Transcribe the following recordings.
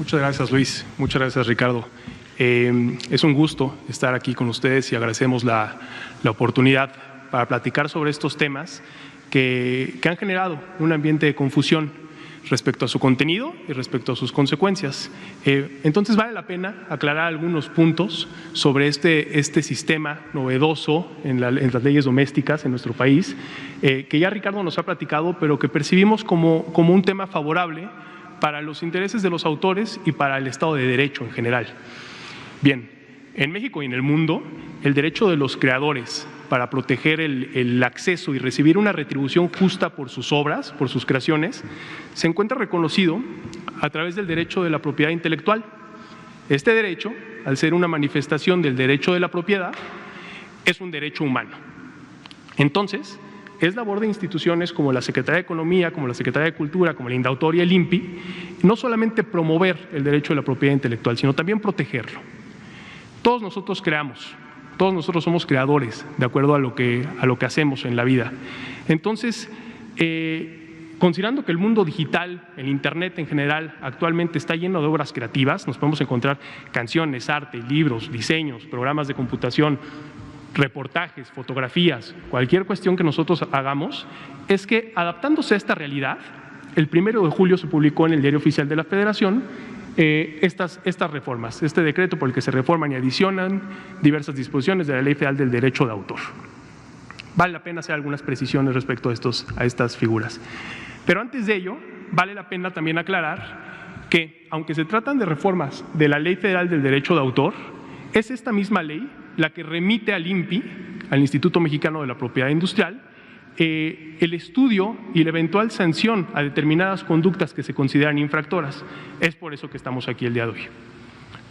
Muchas gracias, Luis. Muchas gracias, Ricardo. Es un gusto estar aquí con ustedes y agradecemos la oportunidad para platicar sobre estos temas que han generado un ambiente de confusión respecto a su contenido y respecto a sus consecuencias. Entonces vale la pena aclarar algunos puntos sobre este sistema novedoso en las leyes domésticas en nuestro país, que ya Ricardo nos ha platicado, pero que percibimos como un tema favorable para los intereses de los autores y para el Estado de Derecho en general. Bien, en México y en el mundo, el derecho de los creadores para proteger el acceso y recibir una retribución justa por sus obras, por sus creaciones, se encuentra reconocido a través del derecho de la propiedad intelectual. Este derecho, al ser una manifestación del derecho de la propiedad, es un derecho humano. Entonces, es labor de instituciones como la Secretaría de Economía, como la Secretaría de Cultura, como el INDAUTOR y el INPI, no solamente promover el derecho de la propiedad intelectual, sino también protegerlo. Todos nosotros creamos, todos nosotros somos creadores, de acuerdo a lo que hacemos en la vida. Entonces, considerando que el mundo digital, el Internet en general, actualmente está lleno de obras creativas, nos podemos encontrar canciones, arte, libros, diseños, programas de computación, reportajes, fotografías, cualquier cuestión que nosotros hagamos, es que adaptándose a esta realidad, el 1 de julio se publicó en el Diario Oficial de la Federación estas reformas, este decreto por el que se reforman y adicionan diversas disposiciones de la Ley Federal del Derecho de Autor. Vale la pena hacer algunas precisiones respecto a estas figuras. Pero antes de ello, vale la pena también aclarar que, aunque se tratan de reformas de la Ley Federal del Derecho de Autor, es esta misma ley la que remite al INPI, al Instituto Mexicano de la Propiedad Industrial, el estudio y la eventual sanción a determinadas conductas que se consideran infractoras. Es por eso que estamos aquí el día de hoy.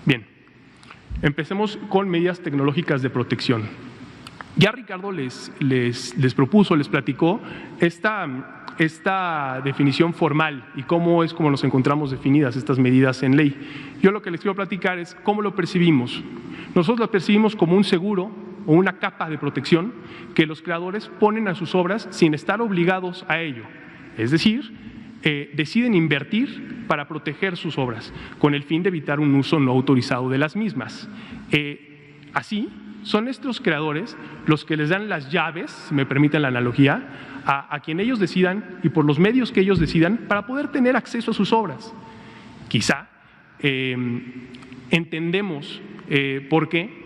Bien, empecemos con medidas tecnológicas de protección. Ya Ricardo les propuso, les platicó esta definición formal y cómo nos encontramos definidas estas medidas en ley. Yo lo que les quiero platicar es cómo lo percibimos. Nosotros lo percibimos como un seguro o una capa de protección que los creadores ponen a sus obras sin estar obligados a ello. Es decir, deciden invertir para proteger sus obras con el fin de evitar un uso no autorizado de las mismas. Así, son estos creadores los que les dan las llaves, si me permiten la analogía, a quien ellos decidan y por los medios que ellos decidan para poder tener acceso a sus obras. Quizá entendemos por qué,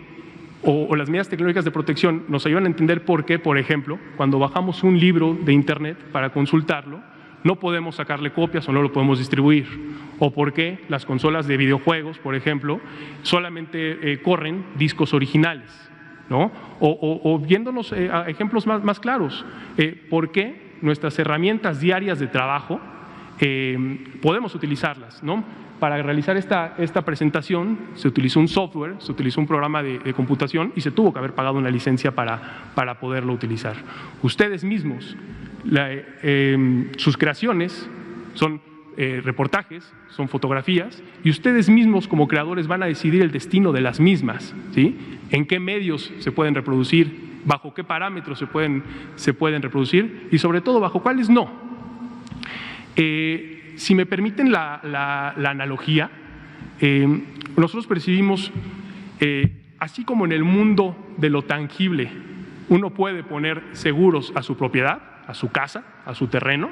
o las medidas tecnológicas de protección nos ayudan a entender por qué, por ejemplo, cuando bajamos un libro de Internet para consultarlo, no podemos sacarle copias o no lo podemos distribuir, o por qué las consolas de videojuegos, por ejemplo, solamente corren discos originales, ¿no? O viéndonos a ejemplos más claros, por qué nuestras herramientas diarias de trabajo podemos utilizarlas, ¿no? Para realizar esta presentación se utilizó un software, se utilizó un programa de computación y se tuvo que haber pagado una licencia para poderlo utilizar. Ustedes mismos, sus creaciones son reportajes, son fotografías y ustedes mismos como creadores van a decidir el destino de las mismas, ¿sí? En qué medios se pueden reproducir, bajo qué parámetros se pueden reproducir y sobre todo bajo cuáles no. Si me permiten la analogía, nosotros percibimos, así como en el mundo de lo tangible, uno puede poner seguros a su propiedad, a su casa, a su terreno,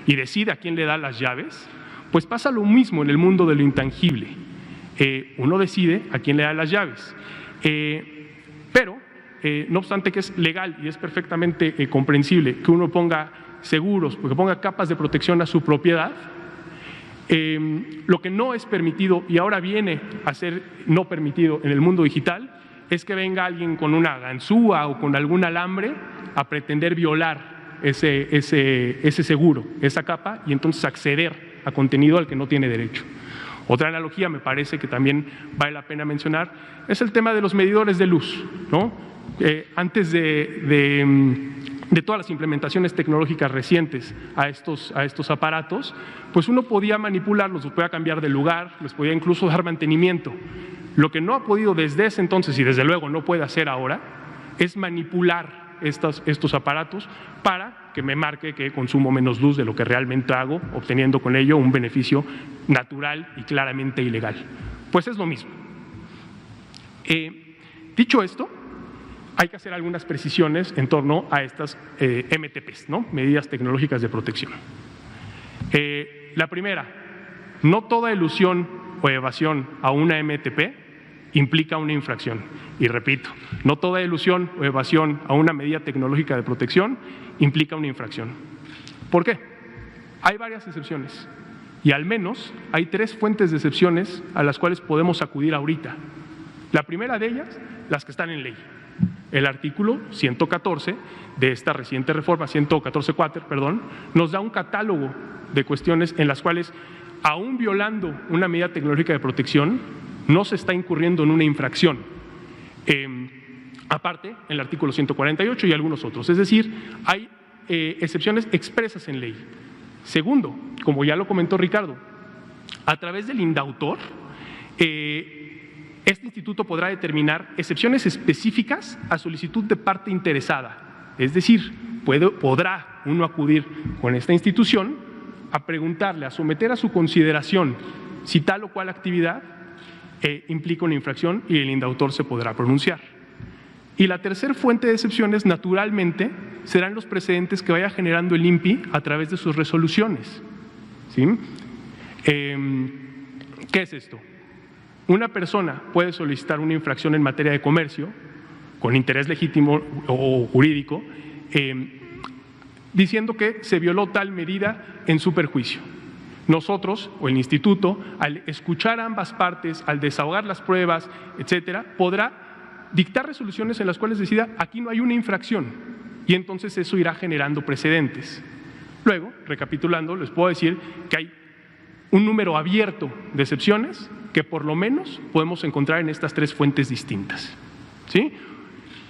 y decide a quién le da las llaves, pues pasa lo mismo en el mundo de lo intangible. Uno decide a quién le da las llaves. Pero, no obstante que es legal y es perfectamente comprensible que uno ponga seguros, porque ponga capas de protección a su propiedad, lo que no es permitido y ahora viene a ser no permitido en el mundo digital es que venga alguien con una ganzúa o con algún alambre a pretender violar ese seguro, esa capa, y entonces acceder a contenido al que no tiene derecho. Otra analogía me parece que también vale la pena mencionar es el tema de los medidores de luz, ¿no? Antes de todas las implementaciones tecnológicas recientes a estos aparatos, pues uno podía manipularlos, los podía cambiar de lugar, les podía incluso dar mantenimiento. Lo que no ha podido desde ese entonces y desde luego no puede hacer ahora es manipular estos aparatos para que me marque que consumo menos luz de lo que realmente hago, obteniendo con ello un beneficio natural y claramente ilegal. Pues es lo mismo. Dicho esto, hay que hacer algunas precisiones en torno a estas MTPs, ¿no? Medidas tecnológicas de protección. La primera, no toda elusión o evasión a una MTP implica una infracción. Y repito, no toda elusión o evasión a una medida tecnológica de protección implica una infracción. ¿Por qué? Hay varias excepciones y al menos hay 3 fuentes de excepciones a las cuales podemos acudir ahorita. La primera de ellas, las que están en ley. El artículo 114 de esta reciente reforma, 114.4, perdón, nos da un catálogo de cuestiones en las cuales, aún violando una medida tecnológica de protección, no se está incurriendo en una infracción. Aparte, en el artículo 148 y algunos otros. Es decir, hay excepciones expresas en ley. Segundo, como ya lo comentó Ricardo, a través del indautor, este instituto podrá determinar excepciones específicas a solicitud de parte interesada. Es decir, podrá uno acudir con esta institución a preguntarle, a someter a su consideración si tal o cual actividad implica una infracción y el indautor se podrá pronunciar. Y la tercera fuente de excepciones, naturalmente, serán los precedentes que vaya generando el INPI a través de sus resoluciones. ¿Sí? ¿Qué es esto? Una persona puede solicitar una infracción en materia de comercio con interés legítimo o jurídico, diciendo que se violó tal medida en su perjuicio. Nosotros, o el instituto, al escuchar a ambas partes, al desahogar las pruebas, etcétera, podrá dictar resoluciones en las cuales decida aquí no hay una infracción y entonces eso irá generando precedentes. Luego, recapitulando, les puedo decir que hay un número abierto de excepciones que por lo menos podemos encontrar en estas 3 fuentes distintas. ¿Sí?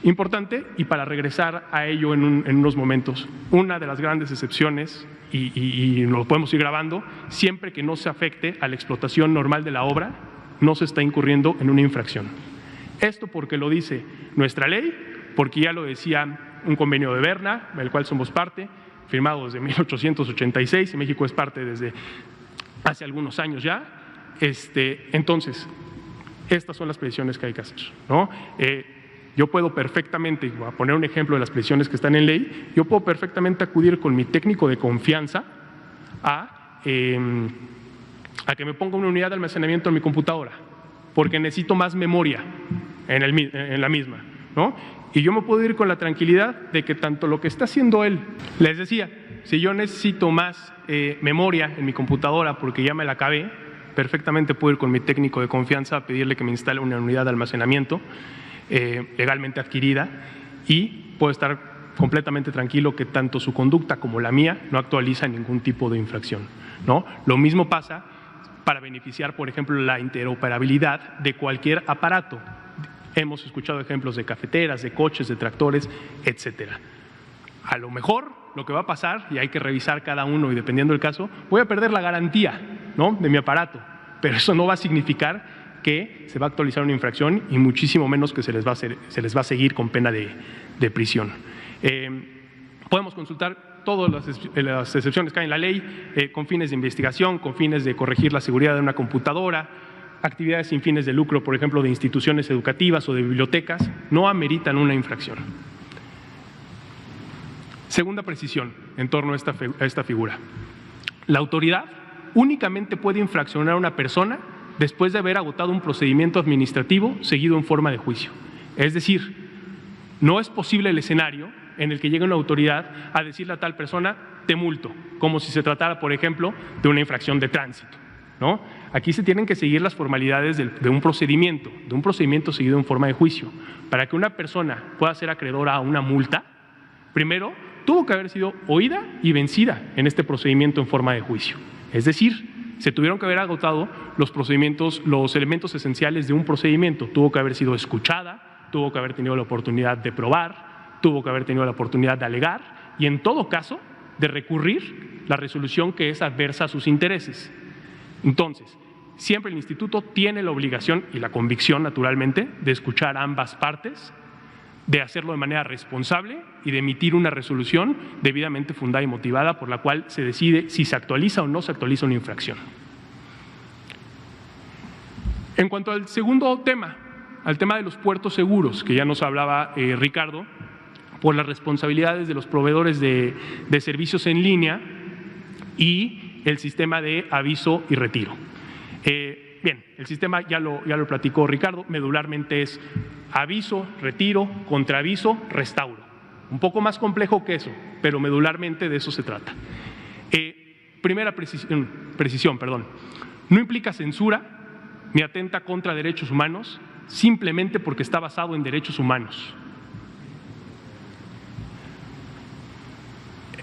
Importante, y para regresar a ello en unos momentos, una de las grandes excepciones, y lo podemos ir grabando, siempre que no se afecte a la explotación normal de la obra, no se está incurriendo en una infracción. Esto porque lo dice nuestra ley, porque ya lo decía un convenio de Berna, del cual somos parte, firmado desde 1886, y México es parte desde hace algunos años ya. Entonces, estas son las precisiones que hay que hacer, ¿no? Yo puedo perfectamente, voy a poner un ejemplo de las precisiones que están en ley, yo puedo perfectamente acudir con mi técnico de confianza a que me ponga una unidad de almacenamiento en mi computadora, porque necesito más memoria en la misma, ¿no? Y yo me puedo ir con la tranquilidad de que tanto lo que está haciendo él, les decía, si yo necesito más memoria en mi computadora porque ya me la acabé, perfectamente puedo ir con mi técnico de confianza a pedirle que me instale una unidad de almacenamiento legalmente adquirida y puedo estar completamente tranquilo que tanto su conducta como la mía no actualiza ningún tipo de infracción, ¿no? Lo mismo pasa para beneficiar, por ejemplo, la interoperabilidad de cualquier aparato. Hemos escuchado ejemplos de cafeteras, de coches, de tractores, etcétera. A lo mejor lo que va a pasar, y hay que revisar cada uno y dependiendo del caso, voy a perder la garantía, ¿no?, de mi aparato, pero eso no va a significar que se va a actualizar una infracción y muchísimo menos que se les va a seguir con pena de prisión. Podemos consultar todas las excepciones que hay en la ley con fines de investigación, con fines de corregir la seguridad de una computadora, actividades sin fines de lucro, por ejemplo, de instituciones educativas o de bibliotecas, no ameritan una infracción. Segunda precisión en torno a esta figura. La autoridad únicamente puede infraccionar a una persona después de haber agotado un procedimiento administrativo seguido en forma de juicio. Es decir, no es posible el escenario en el que llegue una autoridad a decirle a tal persona, te multo, como si se tratara, por ejemplo, de una infracción de tránsito, ¿no? Aquí se tienen que seguir las formalidades de un procedimiento seguido en forma de juicio. Para que una persona pueda ser acreedora a una multa, primero tuvo que haber sido oída y vencida en este procedimiento en forma de juicio. Es decir, se tuvieron que haber agotado los procedimientos, los elementos esenciales de un procedimiento. Tuvo que haber sido escuchada, tuvo que haber tenido la oportunidad de probar, tuvo que haber tenido la oportunidad de alegar y, en todo caso, de recurrir la resolución que es adversa a sus intereses. Entonces, siempre el instituto tiene la obligación y la convicción, naturalmente, de escuchar a ambas partes, de hacerlo de manera responsable y de emitir una resolución debidamente fundada y motivada por la cual se decide si se actualiza o no se actualiza una infracción. En cuanto al segundo tema, al tema de los puertos seguros, que ya nos hablaba Ricardo, por las responsabilidades de los proveedores de servicios en línea y el sistema de aviso y retiro. Bien, el sistema ya lo platicó Ricardo, medularmente es aviso, retiro, contraaviso, restauro. Un poco más complejo que eso, pero medularmente de eso se trata. Primera precisión, no implica censura ni atenta contra derechos humanos, simplemente porque está basado en derechos humanos.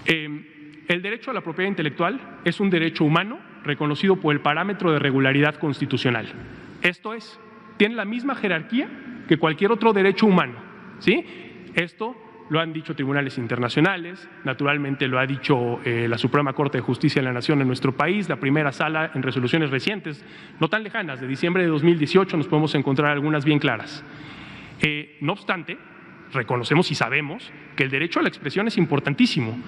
El derecho a la propiedad intelectual es un derecho humano reconocido por el parámetro de regularidad constitucional. Esto es, tiene la misma jerarquía que cualquier otro derecho humano, ¿sí? Esto lo han dicho tribunales internacionales, naturalmente lo ha dicho la Suprema Corte de Justicia de la Nación en nuestro país, la primera sala en resoluciones recientes, no tan lejanas, de diciembre de 2018 nos podemos encontrar algunas bien claras. No obstante, reconocemos y sabemos que el derecho a la expresión es importantísimo.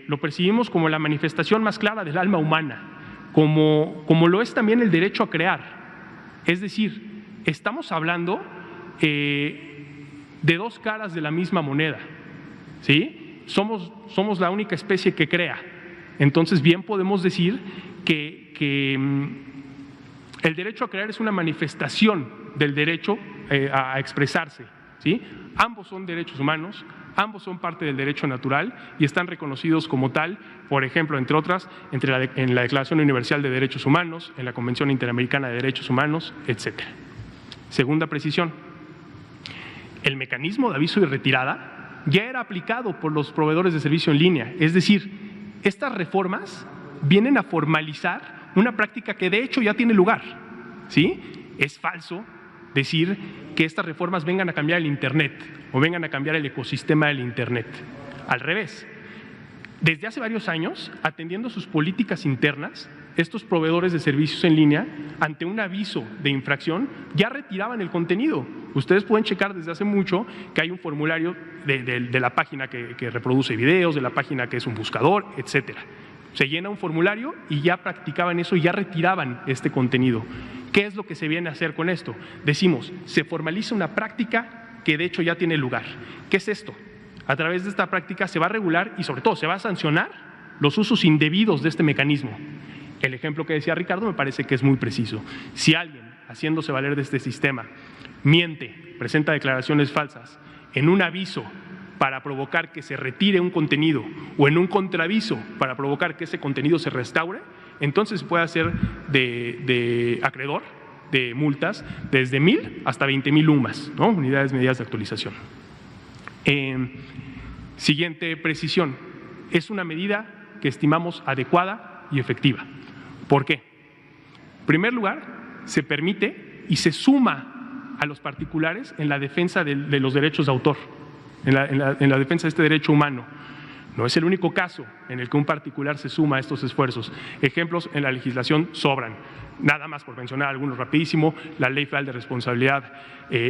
Lo percibimos como la manifestación más clara del alma humana, como lo es también el derecho a crear. Es decir, estamos hablando de dos caras de la misma moneda, ¿sí? Somos la única especie que crea. Entonces, bien podemos decir que el derecho a crear es una manifestación del derecho a expresarse, ¿sí? Ambos son derechos humanos, ambos son parte del derecho natural y están reconocidos como tal, por ejemplo, entre otras, en la Declaración Universal de Derechos Humanos, en la Convención Interamericana de Derechos Humanos, etc. Segunda precisión, el mecanismo de aviso y retirada ya era aplicado por los proveedores de servicio en línea, es decir, estas reformas vienen a formalizar una práctica que de hecho ya tiene lugar, ¿sí? Es falso decir que estas reformas vengan a cambiar el Internet o vengan a cambiar el ecosistema del Internet. Al revés, desde hace varios años, atendiendo sus políticas internas, estos proveedores de servicios en línea, ante un aviso de infracción, ya retiraban el contenido. Ustedes pueden checar desde hace mucho que hay un formulario de la página que reproduce videos, de la página que es un buscador, etcétera. Se llena un formulario y ya practicaban eso y ya retiraban este contenido. ¿Qué es lo que se viene a hacer con esto? Decimos, se formaliza una práctica que de hecho ya tiene lugar. ¿Qué es esto? A través de esta práctica se va a regular y sobre todo se va a sancionar los usos indebidos de este mecanismo. El ejemplo que decía Ricardo me parece que es muy preciso. Si alguien, haciéndose valer de este sistema, miente, presenta declaraciones falsas en un aviso para provocar que se retire un contenido o en un contraaviso para provocar que ese contenido se restaure, entonces puede hacer de acreedor de multas desde 1,000 hasta 20,000 UMAS, ¿no? Unidades medidas de actualización. Siguiente precisión, es una medida que estimamos adecuada y efectiva. ¿Por qué? En primer lugar, se permite y se suma a los particulares en la defensa de los derechos de autor, en la defensa de este derecho humano. No es el único caso en el que un particular se suma a estos esfuerzos. Ejemplos en la legislación sobran. Nada más por mencionar algunos rapidísimo, la Ley Federal de Responsabilidad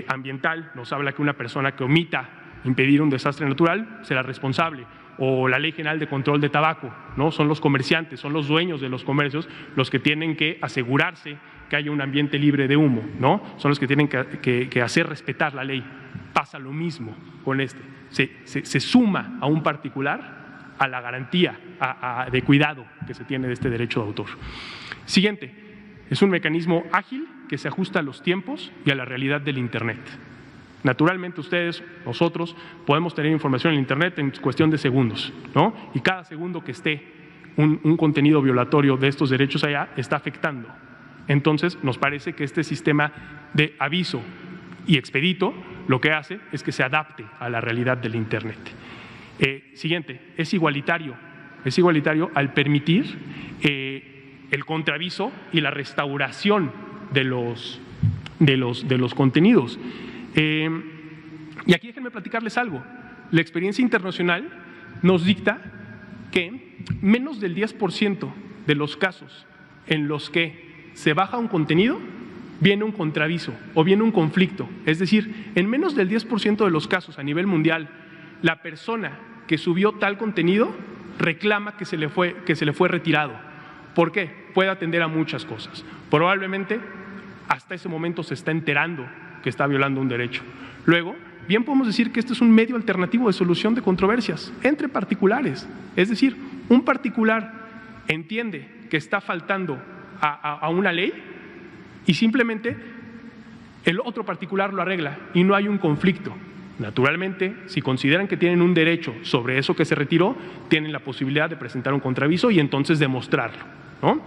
Ambiental nos habla que una persona que omita impedir un desastre natural será responsable. O la Ley General de Control de Tabaco, ¿no? Son los comerciantes, son los dueños de los comercios los que tienen que asegurarse que haya un ambiente libre de humo, ¿no? Son los que tienen que hacer respetar la ley. Pasa lo mismo con este. Se suma a un particular a la garantía de cuidado que se tiene de este derecho de autor. Siguiente, es un mecanismo ágil que se ajusta a los tiempos y a la realidad del Internet. Naturalmente ustedes, nosotros, podemos tener información en Internet en cuestión de segundos, ¿no? Y cada segundo que esté un contenido violatorio de estos derechos allá está afectando. Entonces, nos parece que este sistema de aviso y expedito lo que hace es que se adapte a la realidad del Internet. Siguiente, es igualitario al permitir el contraaviso y la restauración de los contenidos. Y aquí déjenme platicarles algo. La experiencia internacional nos dicta que menos del 10% de los casos en los que se baja un contenido viene un contraaviso o viene un conflicto. Es decir, en menos del 10% de los casos a nivel mundial, la persona que subió tal contenido reclama que se le fue retirado. ¿Por qué? Puede atender a muchas cosas. Probablemente hasta ese momento se está enterando que está violando un derecho. Luego, bien podemos decir que este es un medio alternativo de solución de controversias entre particulares. Es decir, un particular entiende que está faltando a una ley y simplemente el otro particular lo arregla y no hay un conflicto. Naturalmente, si consideran que tienen un derecho sobre eso que se retiró, tienen la posibilidad de presentar un contraaviso y entonces demostrarlo, ¿no?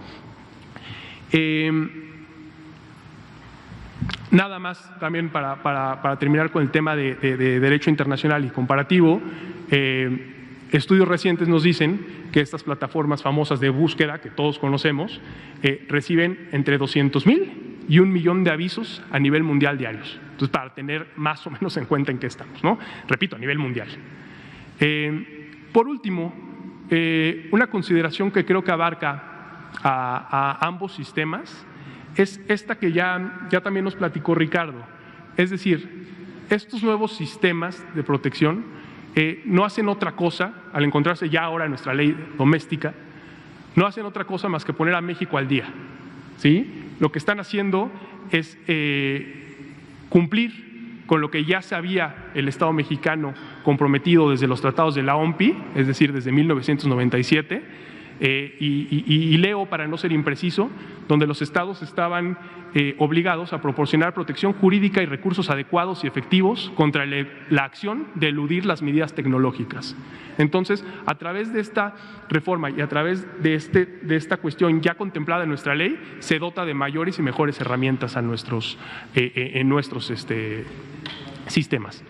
Nada más también para terminar con el tema de derecho internacional y comparativo, estudios recientes nos dicen que estas plataformas famosas de búsqueda que todos conocemos reciben entre 200,000 y 1,000,000 de avisos a nivel mundial diarios. Entonces, para tener más o menos en cuenta en qué estamos, ¿no? Repito, a nivel mundial. Por último, una consideración que creo que abarca a ambos sistemas es esta que ya también nos platicó Ricardo. Es decir, estos nuevos sistemas de protección no hacen otra cosa, al encontrarse ya ahora en nuestra ley doméstica, no hacen otra cosa más que poner a México al día, ¿sí? Lo que están haciendo es cumplir con lo que ya sabía el Estado mexicano comprometido desde los tratados de la OMPI, es decir, desde 1997, y leo para no ser impreciso, donde los estados estaban obligados a proporcionar protección jurídica y recursos adecuados y efectivos contra la acción de eludir las medidas tecnológicas. Entonces, a través de esta reforma y a través de esta cuestión ya contemplada en nuestra ley, se dota de mayores y mejores herramientas en nuestros sistemas.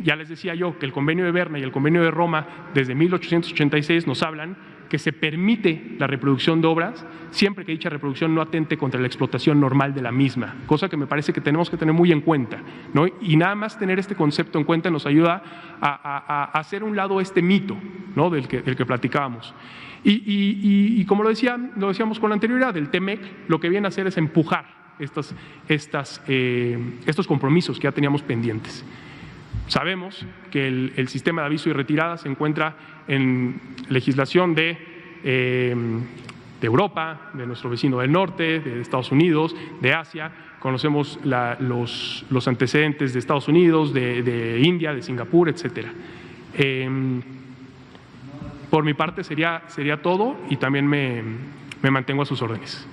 Ya les decía yo que el Convenio de Berna y el Convenio de Roma desde 1886 nos hablan que se permite la reproducción de obras siempre que dicha reproducción no atente contra la explotación normal de la misma, cosa que me parece que tenemos que tener muy en cuenta, ¿no? Y nada más tener este concepto en cuenta nos ayuda a hacer a un lado este mito, ¿no? del que platicábamos. Y como lo decíamos con anterioridad, el TEMEC lo que viene a hacer es empujar estos compromisos que ya teníamos pendientes. Sabemos que el sistema de aviso y retirada se encuentra en legislación de Europa, de nuestro vecino del norte, de Estados Unidos, de Asia. Conocemos los antecedentes de Estados Unidos, de India, de Singapur, etcétera. Por mi parte sería todo y también me mantengo a sus órdenes.